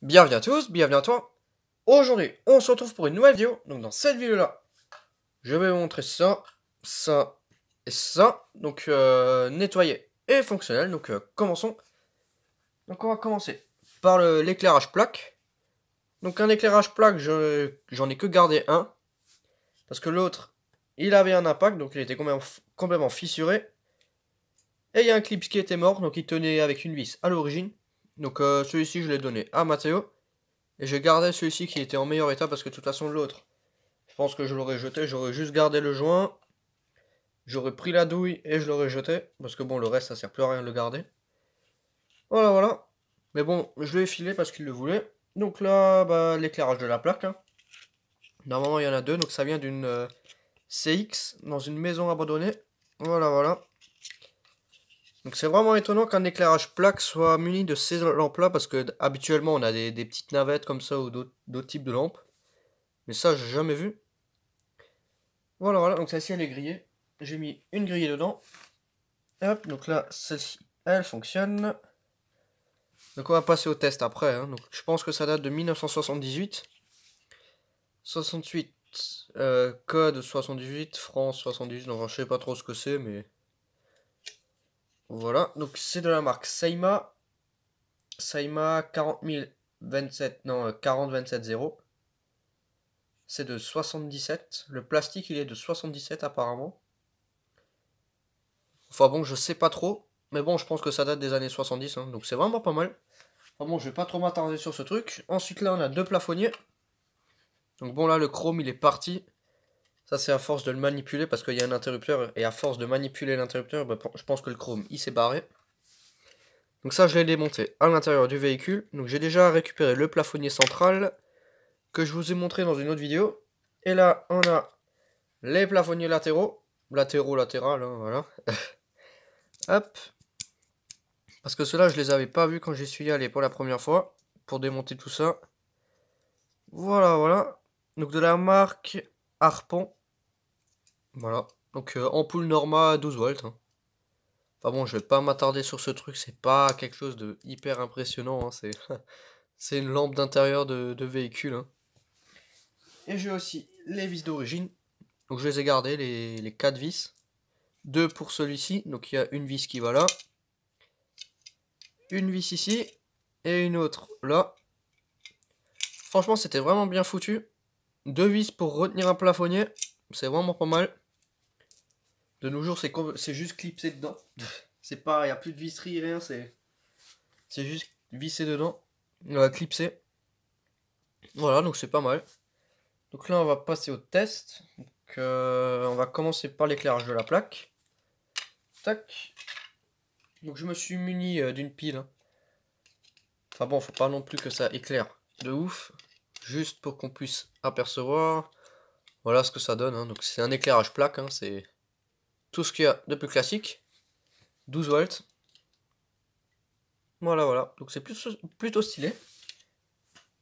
Bienvenue à tous, bienvenue à toi. Aujourd'hui, on se retrouve pour une nouvelle vidéo. Donc dans cette vidéo-là, je vais vous montrer ça, ça et ça. Donc nettoyer et fonctionnel. Donc commençons. Donc on va commencer par l'éclairage plaque. Donc un éclairage plaque, j'en ai que gardé un. Parce que l'autre, il avait un impact, donc il était complètement fissuré. Et il y a un clip qui était mort, donc il tenait avec une vis à l'origine. Donc celui-ci, je l'ai donné à Mathéo. Et j'ai gardé celui-ci qui était en meilleur état parce que de toute façon l'autre, je pense que je l'aurais jeté, j'aurais juste gardé le joint, j'aurais pris la douille et je l'aurais jeté, parce que bon le reste ça sert plus à rien de le garder. Voilà voilà. Mais bon, je l'ai filé parce qu'il le voulait. Donc là, bah, l'éclairage de la plaque, hein. Normalement il y en a deux, donc ça vient d'une CX dans une maison abandonnée. Voilà voilà. Donc c'est vraiment étonnant qu'un éclairage plaque soit muni de ces lampes-là, parce que habituellement on a des petites navettes comme ça ou d'autres types de lampes. Mais ça j'ai jamais vu. Voilà, voilà, donc celle-ci elle est grillée. J'ai mis une grille dedans. Hop, donc là, celle-ci, elle fonctionne. Donc on va passer au test après, hein. Donc je pense que ça date de 1978. 68, code 78, France 78, donc je sais pas trop ce que c'est, mais... Voilà, donc c'est de la marque Seima. Seima 40027, non, 40270. C'est de 77. Le plastique, il est de 77 apparemment. Enfin bon, je sais pas trop. Mais bon, je pense que ça date des années 70, hein, donc c'est vraiment pas mal. Enfin bon, je vais pas trop m'attarder sur ce truc. Ensuite, là, on a deux plafonniers. Donc bon, là, le chrome, il est parti. Ça, c'est à force de le manipuler parce qu'il y a un interrupteur. Et à force de manipuler l'interrupteur, bah, je pense que le chrome, il s'est barré. Donc ça, je l'ai démonté à l'intérieur du véhicule. Donc j'ai déjà récupéré le plafonnier central que je vous ai montré dans une autre vidéo. Et là, on a les plafonniers latéraux. Latéral, hein, voilà. Hop. Parce que ceux-là, je les avais pas vus quand j'y suis allé pour la première fois. Pour démonter tout ça. Voilà, voilà. Donc de la marque Harpon. Voilà. Donc ampoule Norma 12 volts, hein. Enfin bon, je vais pas m'attarder sur ce truc. C'est pas quelque chose de hyper impressionnant, hein. C'est une lampe d'intérieur de véhicule, hein. Et j'ai aussi les vis d'origine. Donc je les ai gardées, les 4 vis. Deux pour celui-ci. Donc il y a une vis qui va là. Une vis ici. Et une autre là. Franchement, c'était vraiment bien foutu. Deux vis pour retenir un plafonnier. C'est vraiment pas mal. De nos jours, c'est juste clipsé dedans. C'est pas, il n'y a plus de visserie, rien. C'est juste vissé dedans. Clipsé. Voilà, donc c'est pas mal. Donc là, on va passer au test. Donc, on va commencer par l'éclairage de la plaque. Tac. Donc je me suis muni d'une pile, hein. Enfin bon, faut pas non plus que ça éclaire de ouf. Juste pour qu'on puisse apercevoir. Voilà ce que ça donne, hein. Donc c'est un éclairage plaque, hein. C'est tout ce qu'il y a de plus classique. 12 volts. Voilà, voilà. Donc c'est plutôt stylé.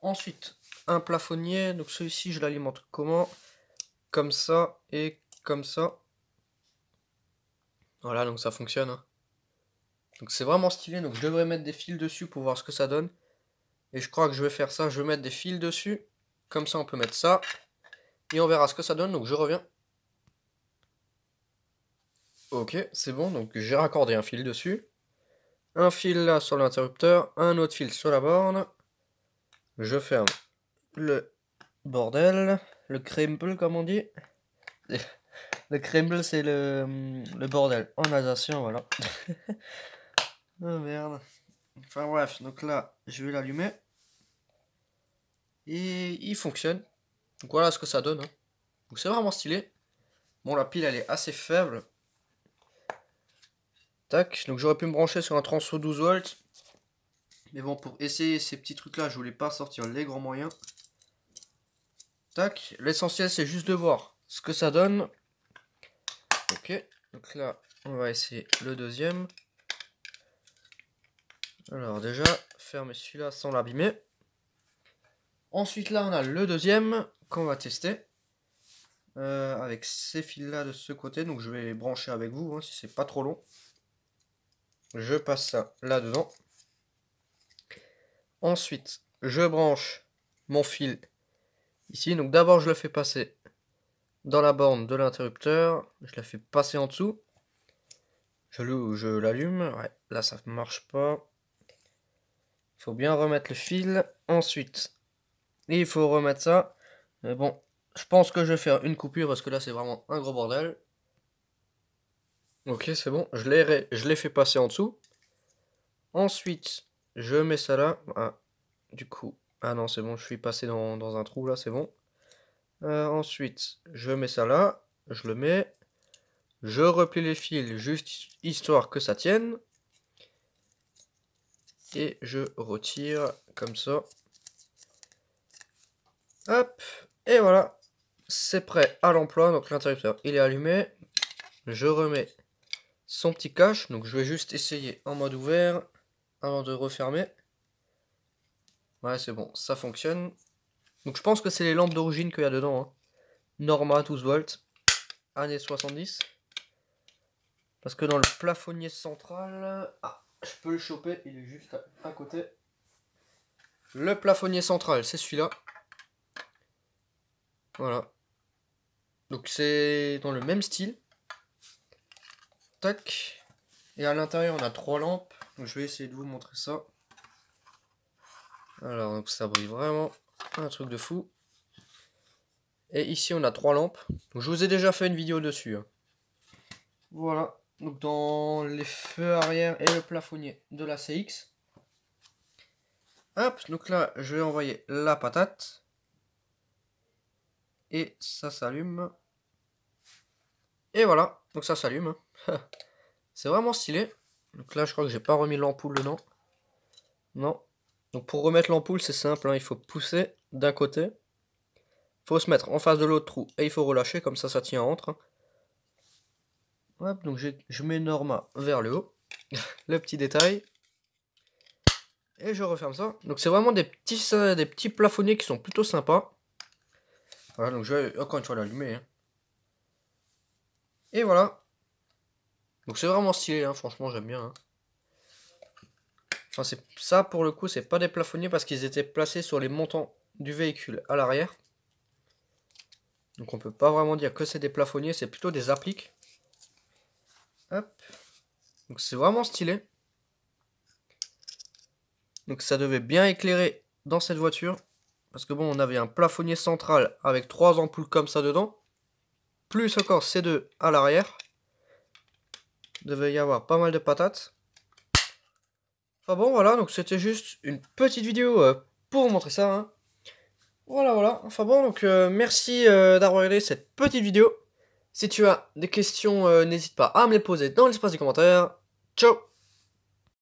Ensuite, un plafonnier. Donc celui-ci, je l'alimente comment? Comme ça et comme ça. Voilà, donc ça fonctionne, hein. Donc c'est vraiment stylé. Donc je devrais mettre des fils dessus pour voir ce que ça donne. Et je crois que je vais faire ça. Je vais mettre des fils dessus. Comme ça, on peut mettre ça. Et on verra ce que ça donne. Donc je reviens. Ok, c'est bon. Donc j'ai raccordé un fil dessus. Un fil là sur l'interrupteur. Un autre fil sur la borne. Je ferme le bordel. Le crumble, comme on dit. Le crumble, c'est le bordel en alsacien, voilà. Oh merde. Enfin bref, donc là, je vais l'allumer. Et il fonctionne. Donc voilà ce que ça donne, hein. Donc c'est vraiment stylé. Bon, la pile, elle est assez faible. Tac, donc j'aurais pu me brancher sur un transfo 12 volts. Mais bon, pour essayer ces petits trucs-là, je voulais pas sortir les grands moyens. Tac, l'essentiel, c'est juste de voir ce que ça donne. Ok, donc là, on va essayer le deuxième. Alors déjà, fermer celui-là sans l'abîmer. Ensuite là, on a le deuxième qu'on va tester. Avec ces fils-là de ce côté. Donc je vais les brancher avec vous, hein, si c'est pas trop long. Je passe ça là-dedans. Ensuite, je branche mon fil ici. Donc d'abord je le fais passer dans la borne de l'interrupteur. Je la fais passer en dessous. Je l'allume. Ouais, là ça ne marche pas. Il faut bien remettre le fil. Ensuite, il faut remettre ça. Mais bon, je pense que je vais faire une coupure parce que là c'est vraiment un gros bordel. Ok, c'est bon. Je l'ai fait passer en dessous. Ensuite, je mets ça là. Ah, du coup, ah non, c'est bon, je suis passé dans un trou là, c'est bon. Ensuite, je mets ça là. Je le mets. Je replie les fils juste histoire que ça tienne. Et je retire comme ça. Hop. Et voilà. C'est prêt à l'emploi. Donc l'interrupteur, il est allumé. Je remets son petit cache. Donc je vais juste essayer en mode ouvert avant de refermer. Ouais, c'est bon, ça fonctionne. Donc je pense que c'est les lampes d'origine qu'il y a dedans. Hein. Norma 12 volts. Années 70. Parce que dans le plafonnier central... Ah, je peux le choper, il est juste à côté. Le plafonnier central, c'est celui-là. Voilà. Donc c'est dans le même style. Tac. Et à l'intérieur, on a 3 lampes. Donc je vais essayer de vous montrer ça. Alors, donc ça brille vraiment. Un truc de fou. Et ici, on a 3 lampes. Donc, je vous ai déjà fait une vidéo dessus. Hein. Voilà. Donc dans les feux arrière et le plafonnier de la CX. Hop, donc là, je vais envoyer la patate. Et ça s'allume. Et voilà, donc ça s'allume. C'est vraiment stylé. Donc là, je crois que j'ai pas remis l'ampoule dedans. Non. Donc pour remettre l'ampoule, c'est simple, hein, il faut pousser d'un côté. Il faut se mettre en face de l'autre trou et il faut relâcher, comme ça tient entre. Hop, donc je mets Norma vers le haut. Le petit détail. Et je referme ça. Donc c'est vraiment des petits plafonniers qui sont plutôt sympas. Voilà, donc je vais encore une fois l'allumer. Hein. Et voilà. Donc c'est vraiment stylé, hein, franchement j'aime bien. Hein. Enfin, ça pour le coup, c'est pas des plafonniers parce qu'ils étaient placés sur les montants du véhicule à l'arrière. Donc on peut pas vraiment dire que c'est des plafonniers, c'est plutôt des appliques. Hop. Donc c'est vraiment stylé. Donc ça devait bien éclairer dans cette voiture. Parce que bon, on avait un plafonnier central avec 3 ampoules comme ça dedans. Plus encore ces deux à l'arrière. Il devait y avoir pas mal de patates. Enfin bon, voilà, donc c'était juste une petite vidéo pour vous montrer ça. Hein. Voilà. Enfin bon, donc merci d'avoir regardé cette petite vidéo. Si tu as des questions, n'hésite pas à me les poser dans l'espace des commentaires. Ciao!